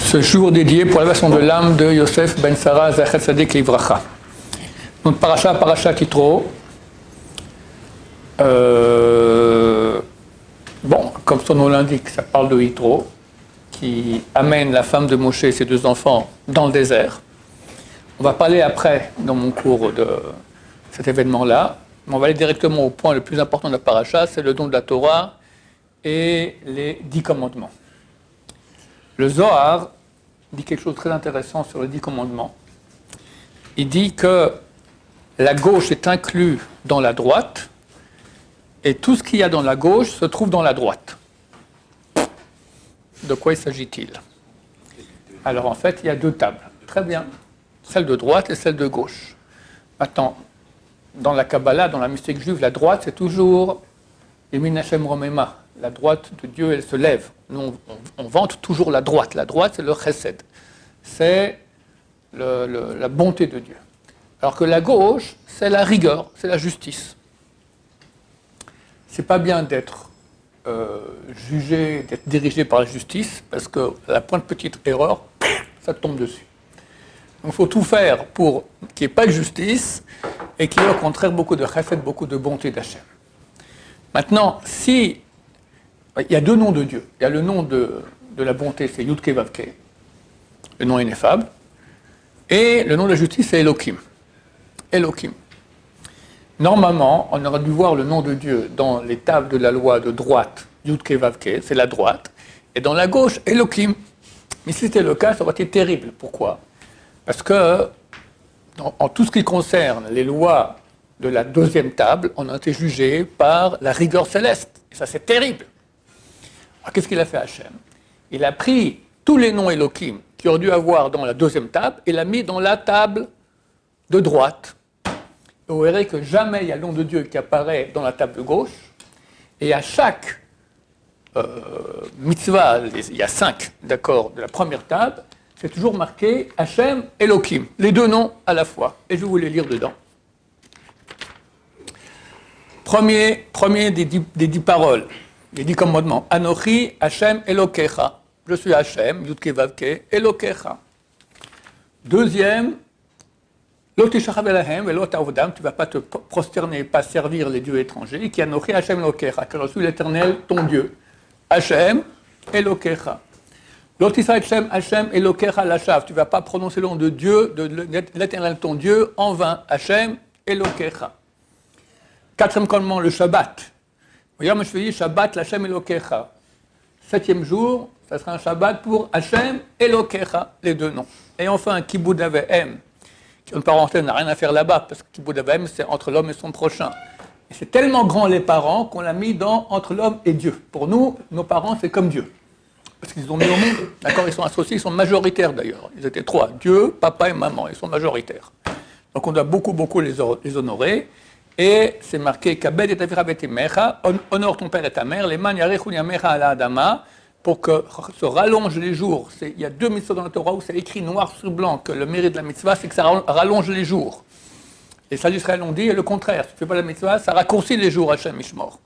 ce jour dédié pour l'élévation de l'âme de Yosef ben Sarah Zachet Tzadik Livracha. Donc Parashat Yitro. Bon, comme son nom l'indique, ça parle de Yitro, qui amène la femme de Moshe et ses deux enfants dans le désert. On va parler après, dans mon cours, de cet événement-là, mais on va aller directement au point le plus important de la paracha, c'est le don de la Torah et les 10 commandements. Le Zohar dit quelque chose de très intéressant sur les 10 commandements. Il dit que la gauche est inclue dans la droite, et tout ce qu'il y a dans la gauche se trouve dans la droite. De quoi s'agit-il? Alors en fait, il y a 2 tables. Très bien. Celle de droite et celle de gauche. Maintenant, dans la Kabbalah, dans la mystique juive, la droite, c'est toujours Yemin Hashem Romema. La droite de Dieu, elle se lève. Nous, on vante toujours la droite. La droite, c'est le chesed. C'est la bonté de Dieu. Alors que la gauche, c'est la rigueur, c'est la justice. C'est pas bien d'être jugé, d'être dirigé par la justice, parce que la pointe petite erreur, ça tombe dessus. Donc il faut tout faire pour qu'il n'y ait pas de justice et qu'il y ait au contraire beaucoup de chesed, beaucoup de bonté d'Hachem. Maintenant, si il y a 2 noms de Dieu, il y a le nom de la bonté, c'est Yud-Ke Vav-Ke, le nom ineffable, et le nom de la justice, c'est Elohim. Elohim. Normalement, on aurait dû voir le nom de Dieu dans les tables de la loi de droite, Yud-Ke Vav-Ke, c'est la droite, et dans la gauche, Elohim. Mais si c'était le cas, ça aurait été terrible. Pourquoi? Parce que, en tout ce qui concerne les lois de la 2e table, on a été jugé par la rigueur céleste. Et ça, c'est terrible. Alors, qu'est-ce qu'il a fait Hachem? Il a pris tous les noms Elohim qu'il aurait dû avoir dans la 2e table et l'a mis dans la table de droite. Et vous verrez que jamais il y a le nom de Dieu qui apparaît dans la table de gauche. Et à chaque mitzvah, il y a 5, d'accord, de la première table, c'est toujours marqué Hachem, Elohim, les 2 noms à la fois. Et je vais vous les lire dedans. Premier des 10 paroles, les 10 commandements. Anochi, Hachem, Elokecha. Je suis Hachem, Yud-Ke Vav-Ke, Elokecha. Deuxième, Lo tishachav elahem velo ta'avdam, tu ne vas pas te prosterner, pas servir les dieux étrangers. Ki anochi Hachem Elokecha, car je suis l'Éternel, ton Dieu. Hachem, Elokecha. Lo tisha Hachem Elokecha lashav, tu ne vas pas prononcer le nom de Dieu, de l'Éternel, ton Dieu, en vain. Hachem, Elokecha. 4e commandement, le Shabbat. Yom Shvi'i Shabbat l'Hachem Elokecha. 7e jour, ça sera un Shabbat pour Hachem Elokecha, les 2 noms. Et enfin, Kibud Avehem, qui une parenthèse n'a rien à faire là-bas, parce que Kibud Avehem, c'est entre l'homme et son prochain. Et c'est tellement grand les parents qu'on l'a mis entre l'homme et Dieu. Pour nous, nos parents, c'est comme Dieu. Parce qu'ils ont mis au monde, d'accord, ils sont associés, ils sont majoritaires d'ailleurs. Ils étaient 3, Dieu, papa et maman, ils sont majoritaires. Donc on doit beaucoup les honorer. Et c'est marqué Kabed et Tavira Betimecha, honore ton père et ta mère, les man yarechun yamecha ala adama, pour que se rallongent les jours. Il y a 2 mitzvahs dans la Torah où c'est écrit noir sur blanc que le mérite de la mitzvah, c'est que ça rallonge les jours. Les sages d'Israël ont dit le contraire, si tu ne fais pas la mitzvah, ça raccourcit les jours, Hachem Mishmor.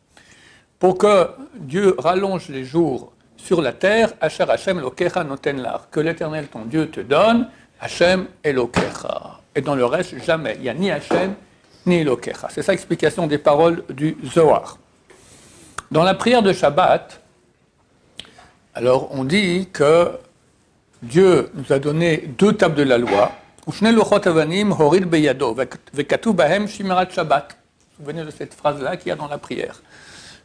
Pour que Dieu rallonge les jours sur la terre, Asher Hachem Elokecha noten lar, que l'Éternel ton Dieu te donne, Hachem Elokecha. Et dans le reste, jamais. Il n'y a ni Hachem, ni Elokecha. C'est ça l'explication des paroles du Zohar. Dans la prière de Shabbat, alors on dit que Dieu nous a donné 2 tables de la loi. Souvenez-vous de cette phrase-là qu'il y a dans la prière.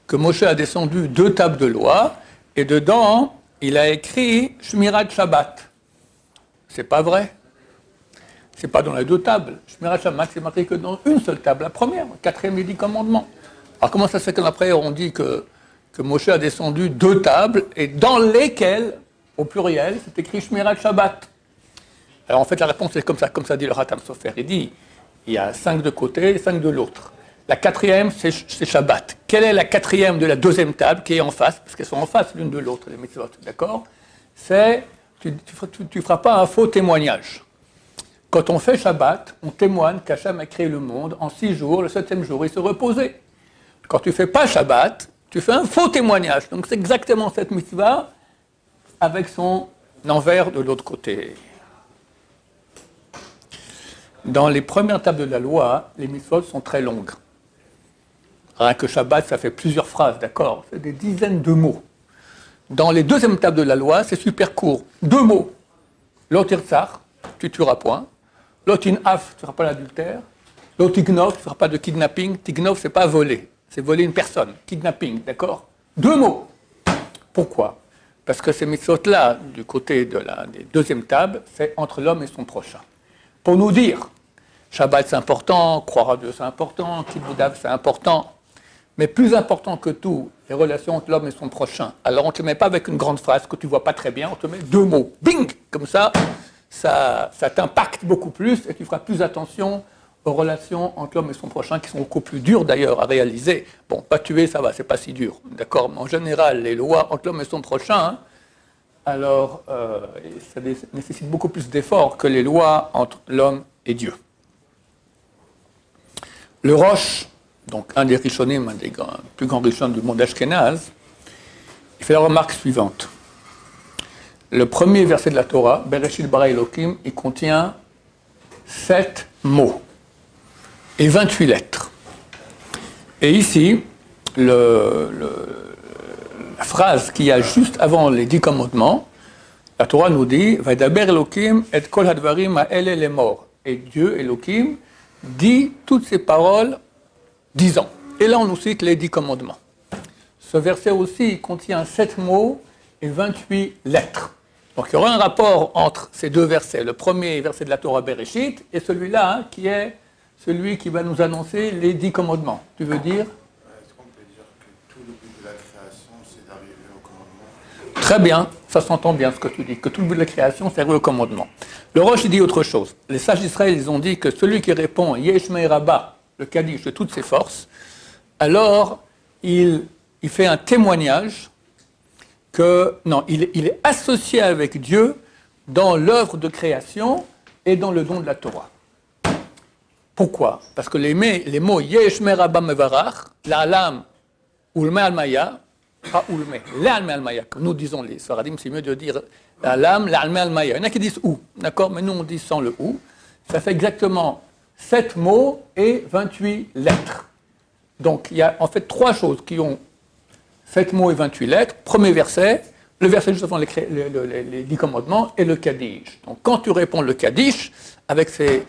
Que Moshe a descendu 2 tables de loi et dedans, il a écrit Shmirat Shabbat. C'est pas vrai. C'est pas dans les 2 tables. Shmirat Shabbat, c'est marqué que dans une seule table, la première, 4e des 10 commandements. Alors comment ça se fait qu'en après on dit que Moshe a descendu 2 tables et dans lesquelles, au pluriel, c'est écrit Shmirat Shabbat. Alors en fait la réponse est comme ça dit le Hatam Sofer. Il dit, il y a 5 de côté et 5 de l'autre. La 4e, c'est Shabbat. Quelle est la 4e de la 2e table qui est en face, parce qu'elles sont en face l'une de l'autre, les mitzvot, d'accord? C'est, tu ne feras pas un faux témoignage. Quand on fait Shabbat, on témoigne qu'Hachem a créé le monde en 6 jours, le 7e jour, il se reposait. Quand tu ne fais pas Shabbat, tu fais un faux témoignage. Donc c'est exactement cette mitzvah avec son l'envers de l'autre côté. Dans les premières tables de la loi, les mitzvot sont très longues. Rien que Shabbat, ça fait plusieurs phrases, d'accord? C'est des dizaines de mots. Dans les deuxièmes tables de la loi, c'est super court. 2 mots. L'otirtsar, tu tueras point. L'otinaf, tu ne feras pas l'adultère. L'otignov, tu ne feras pas de kidnapping. Tignov, c'est pas voler. C'est voler une personne. Kidnapping, d'accord? 2 mots. Pourquoi? Parce que ces mitzvot-là, du côté des deuxièmes tables, c'est entre l'homme et son prochain. Pour nous dire, Shabbat c'est important, croire à Dieu c'est important, Kibbutz c'est important, mais plus important que tout, les relations entre l'homme et son prochain. Alors on ne te met pas avec une grande phrase que tu ne vois pas très bien, on te met 2 mots. Bing! Comme ça t'impacte beaucoup plus et tu feras plus attention aux relations entre l'homme et son prochain qui sont beaucoup plus dures d'ailleurs à réaliser. Bon, pas tuer, ça va, c'est pas si dur, d'accord? Mais en général, les lois entre l'homme et son prochain, alors ça nécessite beaucoup plus d'efforts que les lois entre l'homme et Dieu. Le Rosh, donc un des Rishonim, un des plus grands Rishonim du monde ashkénaze, il fait la remarque suivante. Le premier verset de la Torah, Bereshit bara Elokim, il contient 7 mots et 28 lettres. Et ici, la phrase qu'il y a juste avant les 10 commandements, la Torah nous dit Vaidaber Elokim et kol hadvarim ha'ele lemor. Et Dieu, Elokim, dit toutes ces paroles 10 ans. Et là, on nous cite les 10 commandements. Ce verset aussi contient 7 mots et 28 lettres. Donc il y aura un rapport entre ces 2 versets, le premier verset de la Torah Bereshit et celui-là qui est celui qui va nous annoncer les 10 commandements. Tu veux dire? Est-ce qu'on peut dire que tout le but de la création, c'est d'arriver au commandement? Très bien, ça s'entend bien ce que tu dis, que tout le but de la création, c'est d'arriver au commandement. Le Rosh, il dit autre chose. Les sages d'Israël, ils ont dit que celui qui répond Yesh Me'er Rabba, le Kaddish de toutes ses forces, alors il fait un témoignage que, non, il est associé avec Dieu dans l'œuvre de création et dans le don de la Torah. Pourquoi? Parce que les mots Yesh Me'er Rabba Mevarach, La'alam, Ulme Almaya, pas Ulme, La'alme Almaya, comme nous disons les Sfaradim, c'est mieux de dire La'alam, La'alme Almaya. Il y en a qui disent ou, d'accord, mais nous on dit sans le ou. Ça fait exactement 7 mots et 28 lettres. Donc il y a en fait 3 choses qui ont 7 mots et 28 lettres. Premier verset, le verset juste avant les 10 commandements et le Kaddish. Donc quand tu réponds le Kaddish, avec ces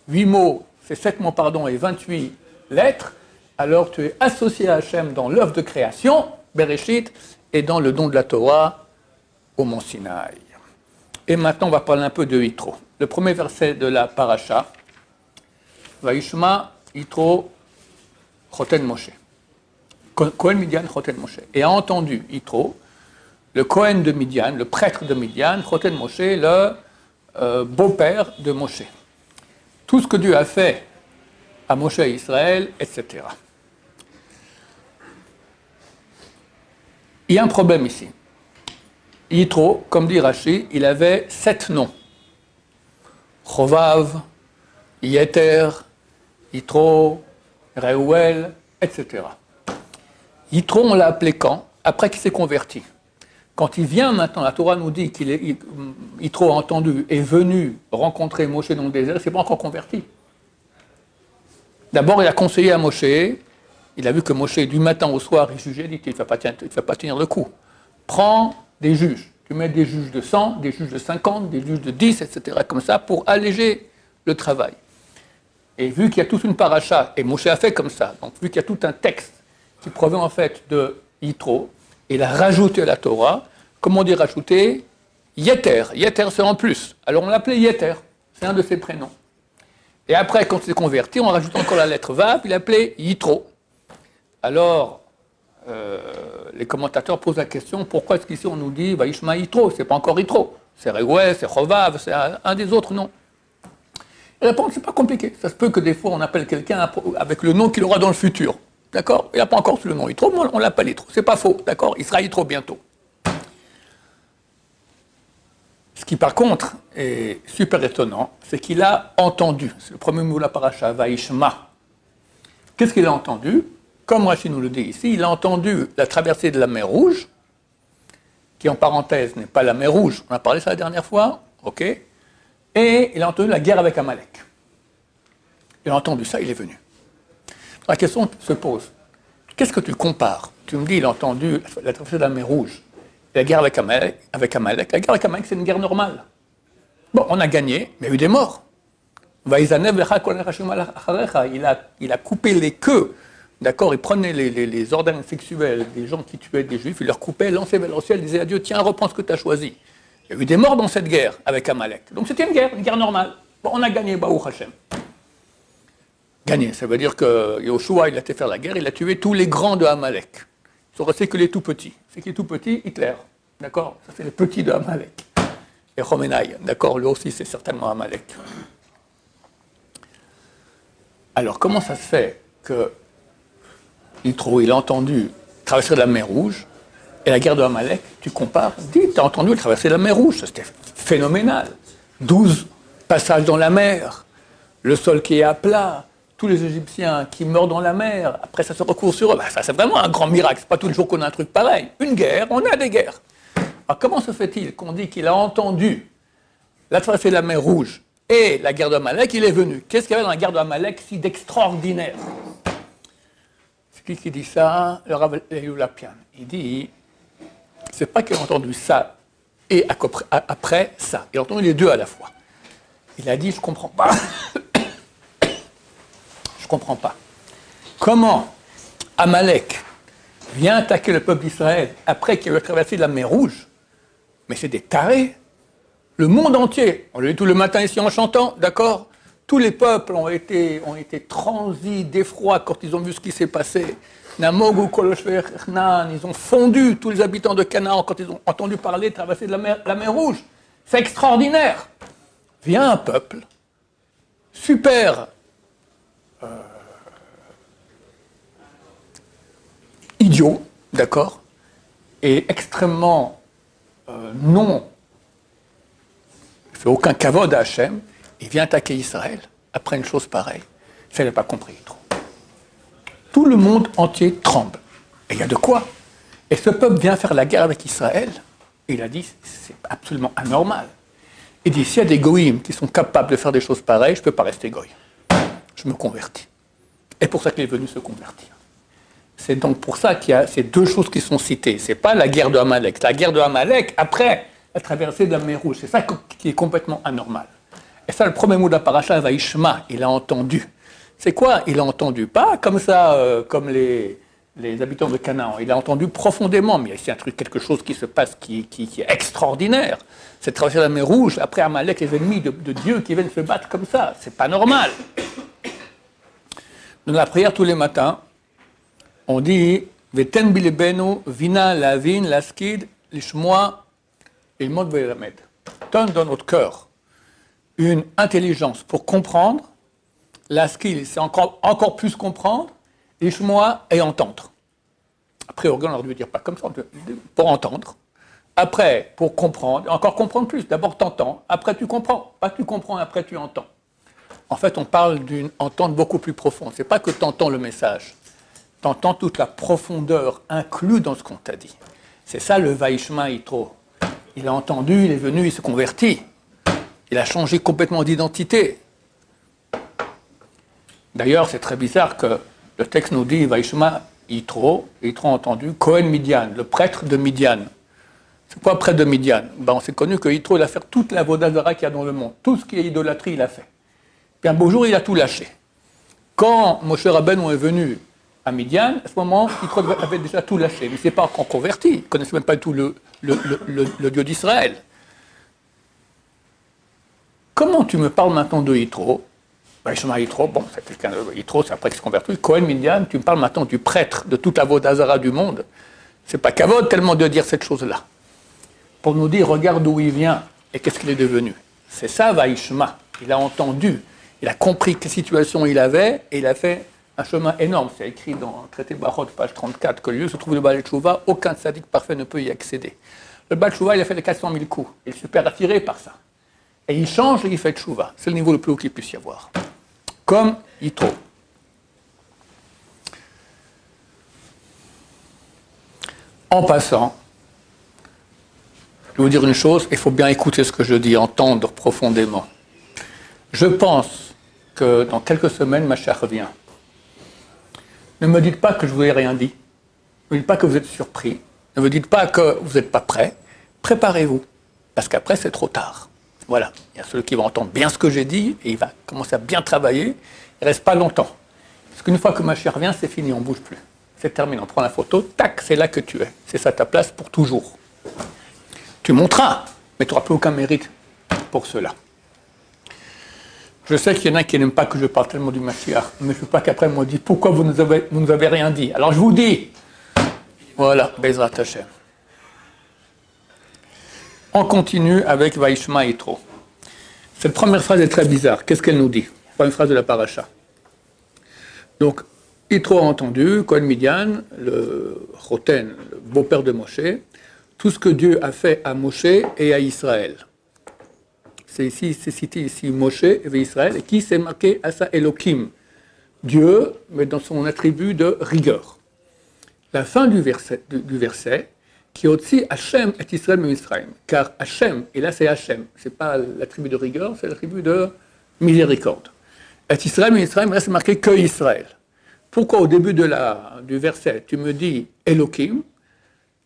8 mots, ces 7 mots pardon, et 28 lettres, alors tu es associé à Hachem dans l'œuvre de création, Bereshit, et dans le don de la Torah au mont Sinaï. Et maintenant on va parler un peu de Yitro. Le premier verset de la paracha, Vaishma Yitro Choten Moshe. Kohen Midian Choten Moshe. Et a entendu Yitro, le Kohen de Midian, le prêtre de Midian, Choten Moshe, le beau-père de Moshe. Tout ce que Dieu a fait à Moshe et Israël, etc. Il y a un problème ici. Yitro, comme dit Rashi, il avait 7 noms. Chovav, Yeter, Yitro, Reuel, etc. Yitro, on l'a appelé quand? Après qu'il s'est converti. Quand il vient maintenant, la Torah nous dit Yitro a entendu, est venu rencontrer Moshe dans le désert, il ne s'est pas encore converti. D'abord, il a conseillé à Moshe, il a vu que Moshe, du matin au soir, il jugeait, il dit, il ne va pas tenir le coup. Prends des juges. Tu mets des juges de 100, des juges de 50, des juges de 10, etc. comme ça, pour alléger le travail. Et vu qu'il y a toute une paracha, et Moshe a fait comme ça, donc vu qu'il y a tout un texte qui provient en fait de Yitro, il a rajouté à la Torah, comment on dit rajouter? Yeter. Yeter, c'est en plus. Alors on l'appelait Yeter, c'est un de ses prénoms. Et après, quand il s'est converti, on rajoute encore la lettre Vav, il l'appelait Yitro. Alors, les commentateurs posent la question, pourquoi est-ce qu'ici on nous dit Vaishma Yitro? C'est pas encore Yitro. C'est Reuel, c'est Chovav, c'est un des autres noms. La réponse, c'est pas compliqué. Ça se peut que des fois, on appelle quelqu'un avec le nom qu'il aura dans le futur. D'accord? Il n'a pas encore le nom Yitro, mais on l'appelle Yitro. C'est pas faux, d'accord? Il sera Yitro bientôt. Ce qui, par contre, est super étonnant, c'est qu'il a entendu. C'est le premier mot de la paracha, Vaishma. Qu'est-ce qu'il a entendu? Comme Rashi nous le dit ici, il a entendu la traversée de la mer Rouge qui en parenthèse n'est pas la mer Rouge, on a parlé ça la dernière fois, ok, et il a entendu la guerre avec Amalek. Il a entendu ça, il est venu. La question se pose, qu'est-ce que tu compares? Tu me dis, il a entendu la traversée de la mer Rouge, et la guerre avec Amalek. La guerre avec Amalek, c'est une guerre normale. Bon, on a gagné, mais il y a eu des morts. Il a coupé les queues, d'accord, il prenait les organes sexuels des gens qui tuaient des juifs, il leur coupait, lançait vers le ciel, il disait à Dieu, tiens, reprends ce que tu as choisi. Il y a eu des morts dans cette guerre avec Amalek. Donc c'était une guerre normale. Bon, on a gagné, Baruch Hashem. Gagné, ça veut dire que Yoshua, il a été faire la guerre, il a tué tous les grands de Amalek. Ils sont restés que les tout petits. C'est qui est tout petit? Hitler, d'accord, ça c'est les petits de Amalek. Et Khomeini, d'accord, lui aussi c'est certainement Amalek. Alors, comment ça se fait que Yitro, il a entendu traverser la mer Rouge et la guerre de Amalek, tu compares, dis, tu as entendu traverser la mer Rouge, c'était phénoménal. 12 passages dans la mer, le sol qui est à plat, tous les Égyptiens qui meurent dans la mer, après ça se recouvre sur eux. Ben, ça, c'est vraiment un grand miracle, c'est pas tous les jours qu'on a un truc pareil. Une guerre, on a des guerres. Alors, comment se fait-il qu'on dit qu'il a entendu la traversée de la mer Rouge et la guerre d'Amalek, il est venu. Qu'est-ce qu'il y avait dans la guerre d'Amalek si d'extraordinaire? C'est qui dit ça? Le Rav Lapien. Il dit, c'est pas qu'il a entendu ça et après ça. Il a entendu les deux à la fois. Il a dit, je comprends pas. Je comprends pas. Comment Amalek vient attaquer le peuple d'Israël après qu'il ait traversé la mer Rouge? Mais c'est des tarés. Le monde entier, on le dit tout le matin ici en chantant, d'accord? Tous les peuples ont été transis d'effroi quand ils ont vu ce qui s'est passé. Namogu, Koloshver, Hnan, ils ont fondu, tous les habitants de Canaan, quand ils ont entendu parler, traverser de la mer Rouge. C'est extraordinaire. Vient un peuple, super idiot, d'accord? Et extrêmement non fait aucun kavod à Hachem, il vient attaquer Israël après une chose pareille. Ça, il n'a pas compris trop. Tout le monde entier tremble. Et il y a de quoi. Et ce peuple vient faire la guerre avec Israël. Et il a dit, c'est absolument anormal. Il dit, s'il y a des goïms qui sont capables de faire des choses pareilles, je ne peux pas rester goï. Je me convertis. Et pour ça qu'il est venu se convertir. C'est donc pour ça qu'il y a ces deux choses qui sont citées. Ce n'est pas la guerre de Amalek. La guerre de Amalek, après la traversée de la mer Rouge. C'est ça qui est complètement anormal. Et ça, le premier mot de la paracha, Vaishma, il a entendu. C'est quoi? Il a entendu, pas comme ça, comme les habitants de Canaan. Il a entendu profondément, mais il y a ici quelque chose qui se passe qui est extraordinaire. C'est traverser la mer Rouge, après Amalek, les ennemis de Dieu qui viennent se battre comme ça. C'est pas normal. Dans la prière tous les matins, on dit Veten bilebenu vina lavin laskid lishmoa ilmod velamed. Donne dans notre cœur une intelligence pour comprendre. Laskid, c'est encore plus comprendre. Lishmoa et entendre. Après, organe, on ne veut dire pas comme ça, pour entendre. Après, pour comprendre, et encore comprendre plus. D'abord, tu entends, après tu comprends. Pas tu comprends, après tu entends. En fait, on parle d'une entente beaucoup plus profonde. Ce n'est pas que tu entends le message. Tu entends toute la profondeur inclue dans ce qu'on t'a dit. C'est ça le Vaishma Yitro. Il a entendu, il est venu, il se convertit. Il a changé complètement d'identité. D'ailleurs, c'est très bizarre que le texte nous dit Vaishma Yitro, Yitro entendu, Cohen Midian, le prêtre de Midian. C'est quoi prêtre de Midian? Ben, on s'est connu que Yitro, il a fait toute la Vodazara qu'il y a dans le monde. Tout ce qui est idolâtrie, il a fait. Puis un beau jour, il a tout lâché. Quand Moshe Rabbeinu est venu à Midian, à ce moment, Yitro avait déjà tout lâché. Mais il ne s'est pas encore converti. Il ne connaissait même pas tout le Dieu d'Israël. Comment tu me parles maintenant de Yitro? Vaishma Yitro, bon, c'est quelqu'un de Yitro, c'est après qu'il se convertit. Cohen Midian, tu me parles maintenant du prêtre de toute la Vodazara du monde. C'est pas kavod tellement de dire cette chose-là. Pour nous dire, regarde d'où il vient et qu'est-ce qu'il est devenu. C'est ça, Vaishma. Il a entendu, il a compris quelle situation il avait et il a fait un chemin énorme. C'est écrit dans le traité de Barot, page 34, que le lieu se trouve le Baal Tchouva, aucun tzaddik parfait ne peut y accéder. Le Baal Tchouva, il a fait les 400 000 coups. Il est super attiré par ça. Et il change et il fait Tchouva. C'est le niveau le plus haut qu'il puisse y avoir. Comme Yitro. En passant, Je vais vous dire une chose, il faut bien écouter ce que je dis, entendre profondément. Je pense que dans quelques semaines, ma chère revient. Ne me dites pas que je ne vous ai rien dit. Ne me dites pas que vous êtes surpris. Ne me dites pas que vous n'êtes pas prêt. Préparez-vous, parce qu'après, c'est trop tard. Voilà, il y a celui qui va entendre bien ce que j'ai dit, et il va commencer à bien travailler. Il ne reste pas longtemps. Parce qu'une fois que ma chère revient, c'est fini, on ne bouge plus. C'est terminé, on prend la photo, tac, c'est là que tu es. C'est ça ta place pour toujours. Tu monteras, mais tu n'auras plus aucun mérite pour cela. Je sais qu'il y en a qui n'aiment pas que je parle tellement du Mashiach, mais je ne veux pas qu'après on me dise pourquoi vous nous avez rien dit. Alors je vous dis, voilà, Bezrat Hashem. On continue avec Vaishma Yitro. Cette première phrase est très bizarre. Qu'est-ce qu'elle nous dit? Première phrase de la paracha. Donc, Yitro a entendu, Kohen Midian, le Choten, le beau-père de Moshe, tout ce que Dieu a fait à Moshe et à Israël. C'est cité ici Moshe et Israël, et qui s'est marqué à sa Elohim, Dieu, mais dans son attribut de rigueur. La fin du verset qui est aussi Hachem et Israël et Israël. Car Hachem, et là c'est Hachem, c'est pas l'attribut de rigueur, c'est l'attribut de miséricorde. Et Israël et Israël, là c'est marqué que Israël. Pourquoi au début du verset tu me dis Elohim,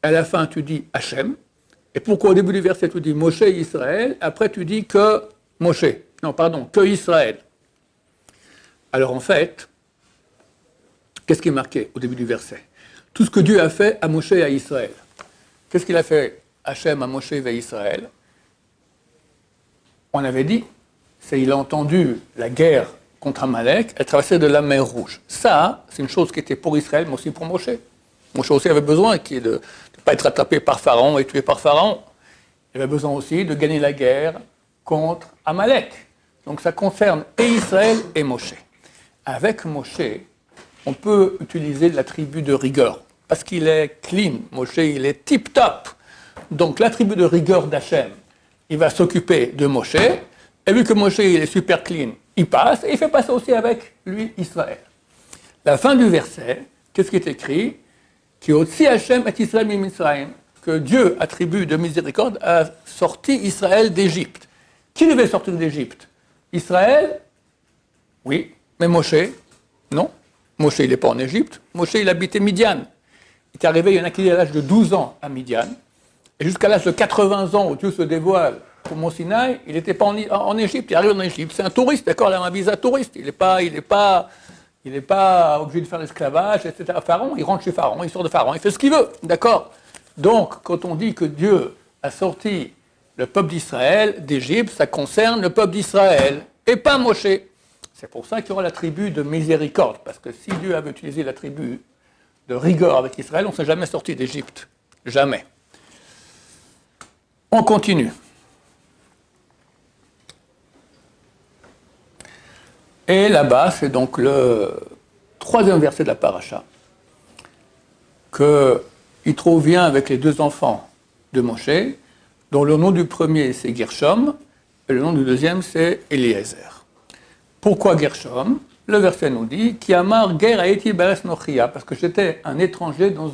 à la fin tu dis Hachem, et pourquoi au début du verset tu dis Moshe et Israël, après tu dis que Moshe, non pardon, que Israël. Alors en fait, qu'est-ce qui est marqué au début du verset? Tout ce que Dieu a fait à Moshe et à Israël. Qu'est-ce qu'il a fait Hachem à Moshe et à Israël? On avait dit, c'est il a entendu la guerre contre Amalek, elle traversait de la mer Rouge. Ça, c'est une chose qui était pour Israël, mais aussi pour Moshe. Moshe aussi avait besoin de ne pas être attrapé par Pharaon et tué par Pharaon. Il avait besoin aussi de gagner la guerre contre Amalek. Donc ça concerne et Israël et Moshe. Avec Moshe, on peut utiliser l'attribut de rigueur, parce qu'il est clean, Moshe, il est tip-top. Donc l'attribut de rigueur d'Hachem, il va s'occuper de Moshe, et vu que Moshe il est super clean, il passe, et il fait passer aussi avec lui Israël. La fin du verset, qu'est-ce qui est écrit? Qui aussi Hachem et Israël et Mitzrayim, que Dieu, attribut de miséricorde, a sorti Israël d'Égypte. Qui devait sortir d'Égypte? Israël? Oui, mais Moshe? Non. Moshe, il n'est pas en Égypte. Moshe, il habitait Midian. Il est arrivé, il y en a qui à l'âge de 12 ans à Midian. Et jusqu'à l'âge de 80 ans, où Dieu se dévoile au Mont Sinaï, il n'était pas en Égypte. Il arrive en Égypte. C'est un touriste, d'accord? Il a un visa touriste. Il n'est pas obligé de faire l'esclavage, etc. Pharaon, il rentre chez Pharaon, il sort de Pharaon, il fait ce qu'il veut, d'accord? Donc, quand on dit que Dieu a sorti le peuple d'Israël d'Égypte, ça concerne le peuple d'Israël, et pas Moshe. C'est pour ça qu'il y aura l'attribut de miséricorde, parce que si Dieu avait utilisé l'attribut de rigueur avec Israël, on ne serait jamais sorti d'Égypte. Jamais. On continue. Et là-bas, c'est donc le troisième verset de la paracha, que Yitro vient avec les deux enfants de Moshe, dont le nom du premier c'est Gershom, et le nom du deuxième c'est Eliezer. Pourquoi Gershom? Le verset nous dit Ki amar ger haeti be'eretz nochia, parce que j'étais un étranger dans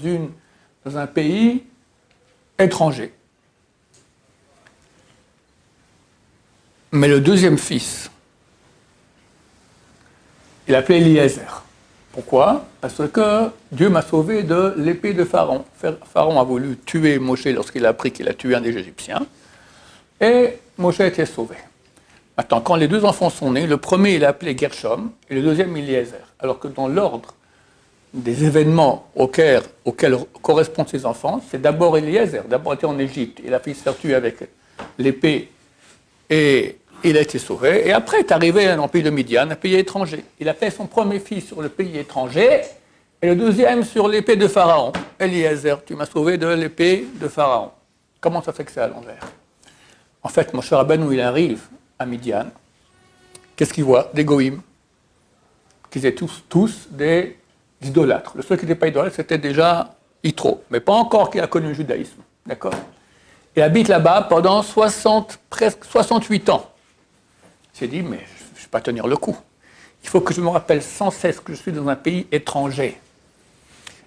un pays étranger. Mais le deuxième fils, il appelait Eliezer. Pourquoi? Parce que Dieu m'a sauvé de l'épée de Pharaon. Pharaon a voulu tuer Moshe lorsqu'il a appris qu'il a tué un des Égyptiens. Et Moshe a été sauvé. Maintenant, quand les deux enfants sont nés, le premier il est appelé Gershom et le deuxième Eliezer. Alors que dans l'ordre des événements auxquels correspondent ces enfants, c'est d'abord Eliezer. D'abord il était en Égypte, il a fait se faire tuer avec l'épée et il a été sauvé. Et après est arrivé dans le pays de Midian, un pays étranger. Il a fait son premier fils sur le pays étranger et le deuxième sur l'épée de Pharaon. Eliezer, tu m'as sauvé de l'épée de Pharaon. Comment ça fait que c'est à l'envers? En fait, Moshe Rabbeinu, il arrive à Midian. Qu'est-ce qu'il voit? Des goïms, qui étaient tous des idolâtres. Le seul qui n'était pas idolâtre, c'était déjà Yitro, mais pas encore qui a connu le judaïsme. D'accord? Il habite là-bas pendant presque 68 ans. Il s'est dit, mais je ne vais pas tenir le coup. Il faut que je me rappelle sans cesse que je suis dans un pays étranger.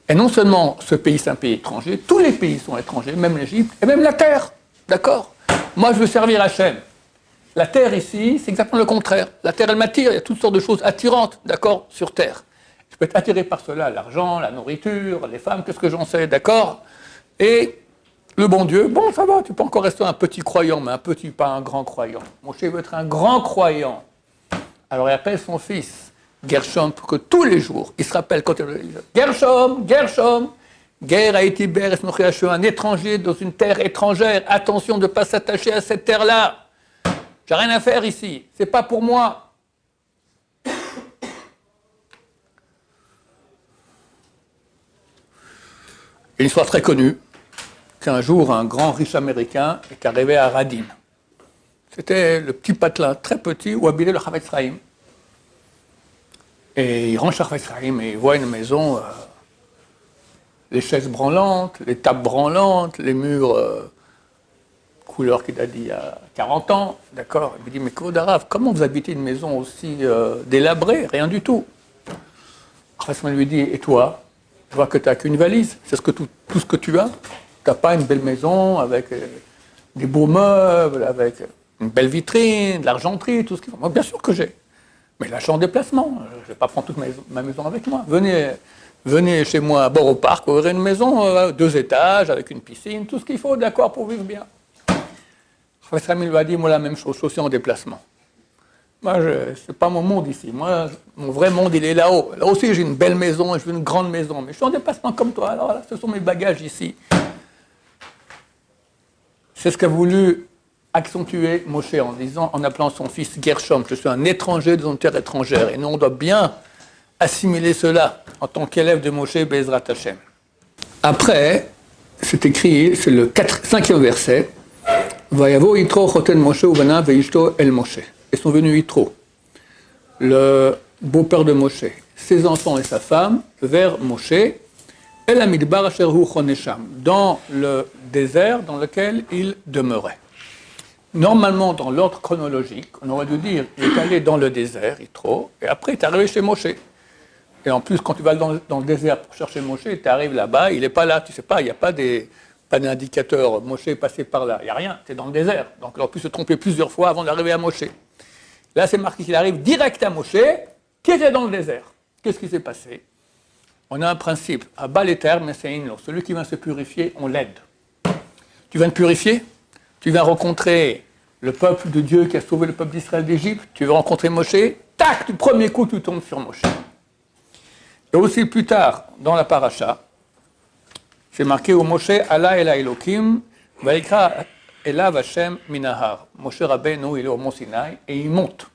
Et non seulement ce pays, c'est un pays étranger, tous les pays sont étrangers, même l'Égypte, et même la terre. d'accord? Moi, je veux servir Hachem. La terre ici, c'est exactement le contraire. La terre, elle m'attire, il y a toutes sortes de choses attirantes, d'accord, sur terre. Je peux être attiré par cela, l'argent, la nourriture, les femmes, qu'est-ce que j'en sais, d'accord? Et le bon Dieu, bon, ça va, tu peux encore rester un petit croyant, mais un petit, pas un grand croyant. Mon chef veut être un grand croyant. Alors il appelle son fils, Gershom, pour que tous les jours, il se rappelle quand il dit Gershom, Gershom, Ger a été ber, je suis un étranger dans une terre étrangère. Attention de ne pas s'attacher à cette terre-là. J'ai rien à faire ici. C'est pas pour moi. Une histoire très connue, qu'un jour, un grand riche américain est arrivé à Radin. C'était le petit patelin très petit où habitait le Chavetz Chaim. Et il rentre chez Chavetz Chaim et il voit une maison, les chaises branlantes, les tables branlantes, les murs couleur qu'il a dit il y a 40 ans, d'accord? Il me dit, mais Kavod Harav, comment vous habitez une maison aussi délabrée? Rien du tout. Chavetz Chaim lui dit, et toi? Je vois que tu n'as qu'une valise, c'est tout ce que tu as. Tu n'as pas une belle maison avec des beaux meubles, avec une belle vitrine, de l'argenterie, tout ce qu'il faut. Moi, bien sûr que j'ai. Mais là, je suis en déplacement. Je ne vais pas prendre toute ma maison avec moi. Venez chez moi à Borough Park, vous aurez une maison 2 étages, avec une piscine, tout ce qu'il faut, d'accord, pour vivre bien. Chavetz Chaim lui a dit, moi, la même chose, je suis aussi en déplacement. Moi, ce n'est pas mon monde ici. Moi, mon vrai monde, il est là-haut. Là aussi, j'ai une belle maison, je veux une grande maison, mais je suis en déplacement comme toi. Alors là, ce sont mes bagages ici. C'est ce qu'a voulu accentuer Moshe en appelant son fils Gershom. Je suis un étranger dans une terre étrangère. Et nous, on doit bien assimiler cela en tant qu'élève de Moshe Be'ezrat Hashem. Après, c'est écrit, c'est le 5e verset. Vayavo Yitro choten Moshe uvana veishto el Moshe. Et sont venus Yitro, le beau-père de Moshe, ses enfants et sa femme, vers Moshe, El Amidbar asher hu chonesham, dans le désert dans lequel il demeurait. Normalement, dans l'ordre chronologique, on aurait dû dire, il est allé dans le désert, Yitro, et après il est arrivé chez Moshe. Et en plus, quand tu vas dans le désert pour chercher Moshe, tu arrives là-bas, il n'est pas là, tu ne sais pas, il n'y a pas d'indicateur, Moshe est passé par là, il n'y a rien, c'est dans le désert. Donc on aurait pu se tromper plusieurs fois avant d'arriver à Moshe. Là, c'est marqué qu'il arrive direct à Moshe, qui était dans le désert. Qu'est-ce qui s'est passé? On a un principe, à bas les termes, mais c'est inno. Celui qui vient se purifier, on l'aide. Tu viens te purifier? Tu viens rencontrer le peuple de Dieu qui a sauvé le peuple d'Israël d'Égypte, tu veux rencontrer Moshe, tac, du premier coup, tu tombes sur Moshe. Et aussi plus tard, dans la paracha, c'est marqué au Moshe, Allah el Elohim, Vaikra Elav Hashem Minahar. Moshe Rabbeinu, il est au Mont Sinaï et il monte.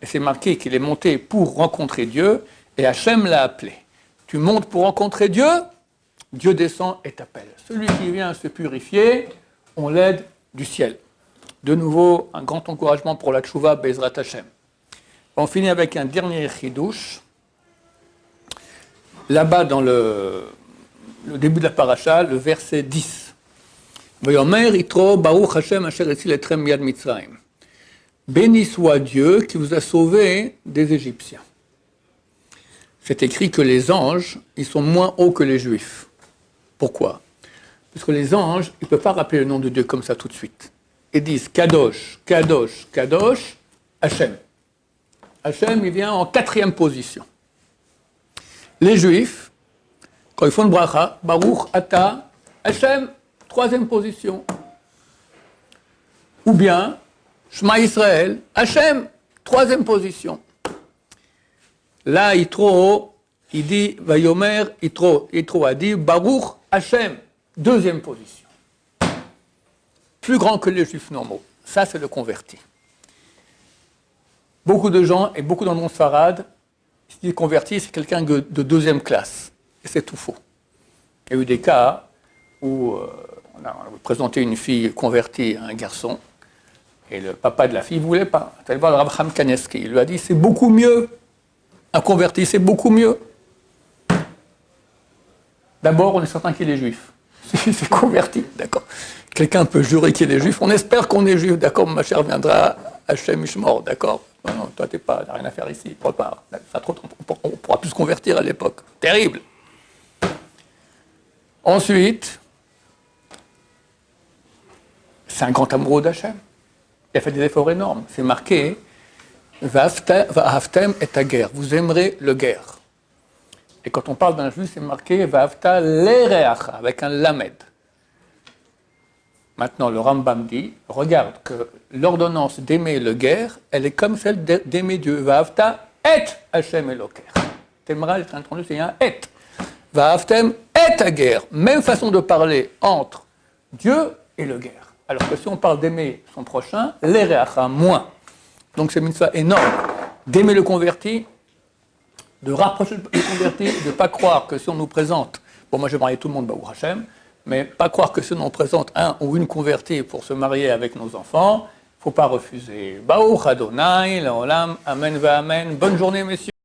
Et c'est marqué qu'il est monté pour rencontrer Dieu et Hashem l'a appelé. Tu montes pour rencontrer Dieu, Dieu descend et t'appelle. Celui qui vient se purifier, on l'aide du ciel. De nouveau, un grand encouragement pour la Tchouva, Be'ezrat Hashem. On finit avec un dernier chidouche. Là-bas, dans le début de la paracha, le verset 10. Béni soit Dieu qui vous a sauvé des Égyptiens. C'est écrit que les anges, ils sont moins hauts que les Juifs. Pourquoi? Parce que les anges, ils ne peuvent pas rappeler le nom de Dieu comme ça tout de suite. Ils disent Kadosh, Kadosh, Kadosh, Hachem. Hachem, il vient en 4e position. Les Juifs, quand ils font le bracha, Baruch, Ata, Hachem, 3e position. Ou bien, Shema Israël, Hachem, 3e position. Là, Yitro, il dit, Vayomer, Yitro a dit, Baruch, Hachem, 2e position. Plus grand que les Juifs normaux. Ça, c'est le converti. Beaucoup de gens, et beaucoup dans le monde farad, se disent converti, c'est quelqu'un de 2e classe. Et c'est tout faux. Il y a eu des cas où on a présenté une fille convertie à un garçon, et le papa de la fille ne voulait pas. Il allé voir le Rav Chaim Kaneski. Il lui a dit, c'est beaucoup mieux. Un converti, c'est beaucoup mieux. D'abord, on est certain qu'il est juif. C'est converti, d'accord. Quelqu'un peut jurer qu'il est juif. On espère qu'on est juif, d'accord. Ma chère viendra à Hachem Ishmor, d'accord. Non, toi, tu n'as rien à faire ici, repars. On ne pourra plus se convertir à l'époque. Terrible. Ensuite, c'est un grand amoureux d'Hachem. Il a fait des efforts énormes. C'est marqué Va'aftem et hager. Vous aimerez le guerre. Et quand on parle d'un juif, c'est marqué Va'afta l'ereacha, avec un lamed. Maintenant, le Rambam dit, regarde que l'ordonnance d'aimer le guerre, elle est comme celle d'aimer Dieu. Va'afta et Hachem Eloker. T'aimeras, c'est introduit, c'est un et. Va'aftem et hager. Même façon de parler entre Dieu et le guerre. Alors que si on parle d'aimer son prochain, l'ereacha, moins. Donc c'est une mitzvah énorme d'aimer le converti, de rapprocher le converti, de ne pas croire que si on nous présente, bon moi je vais marier tout le monde, Baruch Hashem, mais pas croire que si on nous présente un ou une convertie pour se marier avec nos enfants, il ne faut pas refuser. Baruch Adonai, Laolam, Amen va Amen. Bonne journée messieurs.